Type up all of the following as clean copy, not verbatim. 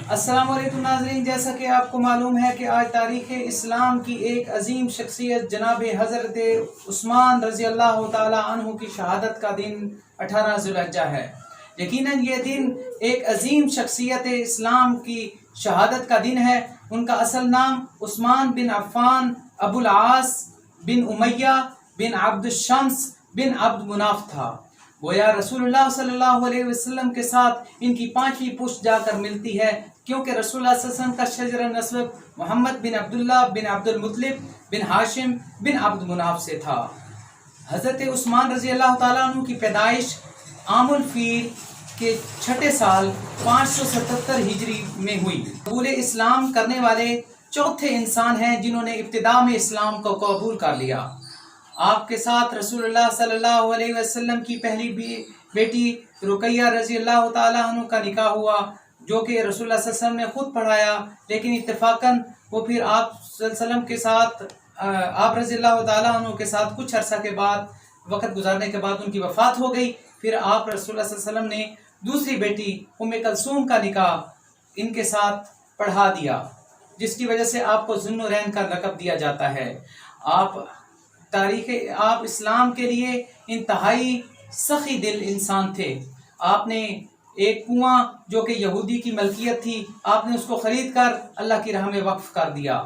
अस्सलाम वालेकुम नाज़रीन, जैसा कि आपको मालूम है कि आज तारीख़ इस्लाम की एक अजीम शख्सियत जनाब हज़रत उस्मान रज़ी अल्लाह ताला अन्हु की शहादत का दिन 18 ज़ुल्हिज्जा है। यकीनन ये दिन एक अजीम शख्सियत इस्लाम की शहादत का दिन है। उनका असल नाम उस्मान बिन अफ़्फ़ान अबुल आस बिन उमैया बिन अब्दुश्शम्स बिन अब्द मुनाफ था। गोया रसूलुल्लाह सल्लल्लाहु अलैहि वसल्लम के साथ इनकी पांचवी पुश्त जाकर मिलती है, क्योंकि रसूलुल्लाह सल्लल्लाहु अलैहि वसल्लम का शजर नस्ब मोहम्मद बिन अब्दुल्लाह बिन अब्दुल मुत्तलिब बिन हाशिम बिन अब्द मुनाफ से था। हज़रत उस्मान रज़ी अल्लाह ताला अन्हु की पैदाइश आमुल फील के छठे साल 577 हिजरी में हुई। कबूल इस्लाम करने वाले चौथे इंसान हैं जिन्होंने इब्तिदा में इस्लाम को कबूल कर लिया। आपके साथ रसूलुल्लाह सल्लल्लाहु अलैहि वसल्लम की पहली बेटी रुकैया रज़ी अल्लाह ताला अन्हा का निकाह हुआ, जो कि रसूलुल्लाह सल्लल्लाहु अलैहि वसल्लम ने खुद पढ़ाया, लेकिन इत्तेफाकन वो फिर आप सल्लल्लाहु अलैहि वसल्लम के साथ आप रज़ी अल्लाह ताला अन्हु के साथ कुछ अरसा के बाद वक़्त गुजारने के बाद उनकी वफ़ात हो गई। फिर आप रसूलुल्लाह सल्लल्लाहु अलैहि वसल्लम ने दूसरी बेटी उम्मे कलसूम का निकाह इनके साथ पढ़ा दिया, जिसकी वजह से आपको ज़ुन्नुरैन का लक़ब दिया जाता है। आप इस्लाम के लिए इंतहाई सखी दिल इंसान थे। आपने एक कुआं जो कि यहूदी की मलकियत थी, आपने उसको ख़रीद कर अल्लाह की राह में वक्फ़ कर दिया।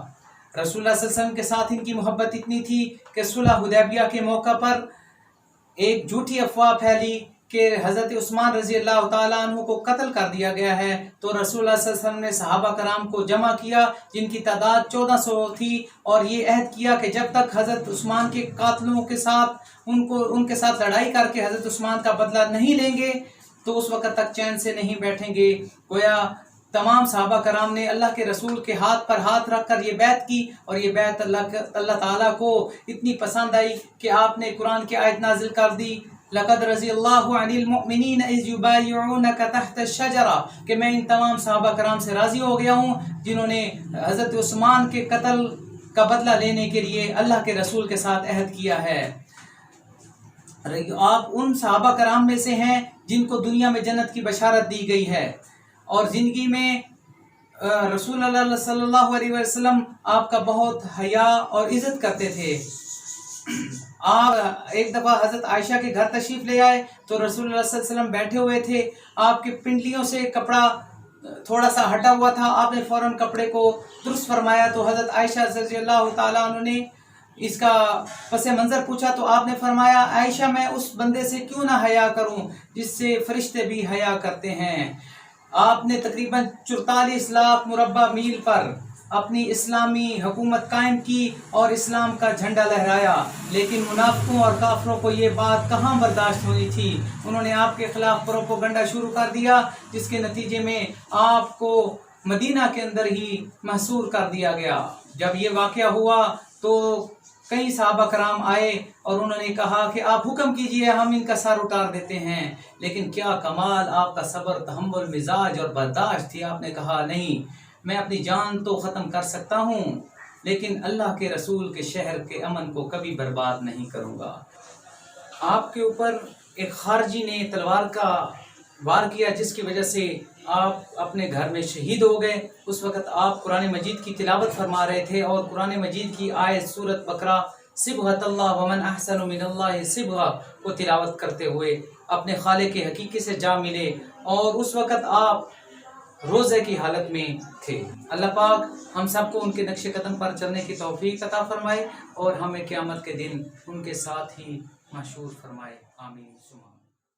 रसूलुल्लाह सल्लल्लाहु अलैहि वसल्लम के साथ इनकी मोहब्बत इतनी थी कि सुलह हुदैबिया के मौका पर एक झूठी अफवाह फैली कि हज़रत उस्मान रज़ी अल्लाह ताला अन्हु को कत्ल कर दिया गया है, तो रसूलुल्लाह सल्लल्लाहु अलैहि वसल्लम ने सहाबा कराम को जमा किया, जिनकी तादाद 1400 थी, और ये अहद किया कि जब तक हज़रत उस्मान के कातलों के साथ उनके साथ लड़ाई करके हज़रत उस्मान का बदला नहीं लेंगे तो उस वक़्त तक चैन से नहीं बैठेंगे। गोया तमाम सहाबा कराम ने अल्लाह के रसूल के हाथ पर हाथ रख कर ये बैत की, और ये बैत अल्लाह ताला को इतनी पसंद आई कि आपने कुरान की आयत नाजिल कर दी, लक़द रज़ियल्लाहु अनिल मुअमिनीन इज़ युबायिऊनका तहत शजरा, कि मैं इन तमाम सहाबा कराम से राज़ी हो गया हूँ जिन्होंने हज़रत उस्मान के कत्ल का बदला लेने के लिए अल्लाह के रसूल के साथ अहद किया है। आप उन सहाबा कराम में से हैं जिनको दुनिया में जन्नत की बशारत दी गई है, और ज़िंदगी में रसूलुल्लाह सल्लल्लाहु अलैहि वसल्लम आपका बहुत हया और इज़्ज़त करते थे। आप एक दफ़ा हज़रत आयशा के घर तशरीफ़ ले आए तो रसूलुल्लाह सल्लल्लाहु अलैहि वसल्लम बैठे हुए थे, आपके पिंडलियों से कपड़ा थोड़ा सा हटा हुआ था, आपने फ़ौरन कपड़े को दुरुस्त फरमाया। तो हज़रत आयशा रज़ी अल्लाह ताला अन्हा ने इसका पस मंज़र पूछा, तो आपने फरमाया, आयशा मैं उस बंदे से क्यों ना हया करूं जिससे फरिश्ते भी हया करते हैं। आपने तकरीबन 44 लाख मुरब्बा मील पर अपनी इस्लामी हुकूमत कायम की और इस्लाम का झंडा लहराया, लेकिन मुनाफिकों और काफरों को ये बात कहाँ बर्दाश्त होनी थी। उन्होंने आपके खिलाफ प्रोपेगेंडा शुरू कर दिया, जिसके नतीजे में आपको मदीना के अंदर ही महसूर कर दिया गया। जब ये वाक़या हुआ तो कई सहाबा कराम आए और उन्होंने कहा कि आप हुक्म कीजिए, हम इनका सर उतार देते हैं। लेकिन क्या कमाल आपका सब्र, तहम्मुल, मिजाज और बर्दाश्त थी। आपने कहा नहीं, मैं अपनी जान तो ख़त्म कर सकता हूँ, लेकिन अल्लाह के रसूल के शहर के अमन को कभी बर्बाद नहीं करूँगा। आपके ऊपर एक खारजी ने तलवार का वार किया, जिसकी वजह से आप अपने घर में शहीद हो गए। उस वक़्त आप कुरान मजीद की तिलावत फरमा रहे थे, और कुरान मजीद की आयत सूरत बकरा सिबगतल्लाह वमन अहसनु मिनल्लाहि सिबगा को तिलावत करते हुए अपने खालिक के हकीकी से जा मिले, और उस वक़्त आप रोज़े की हालत में थे। अल्लाह पाक हम सबको उनके नक्शे कदम पर चलने की तौफीक अता फरमाए और हमें क़यामत के दिन उनके साथ ही महशूर फरमाए। आमीन।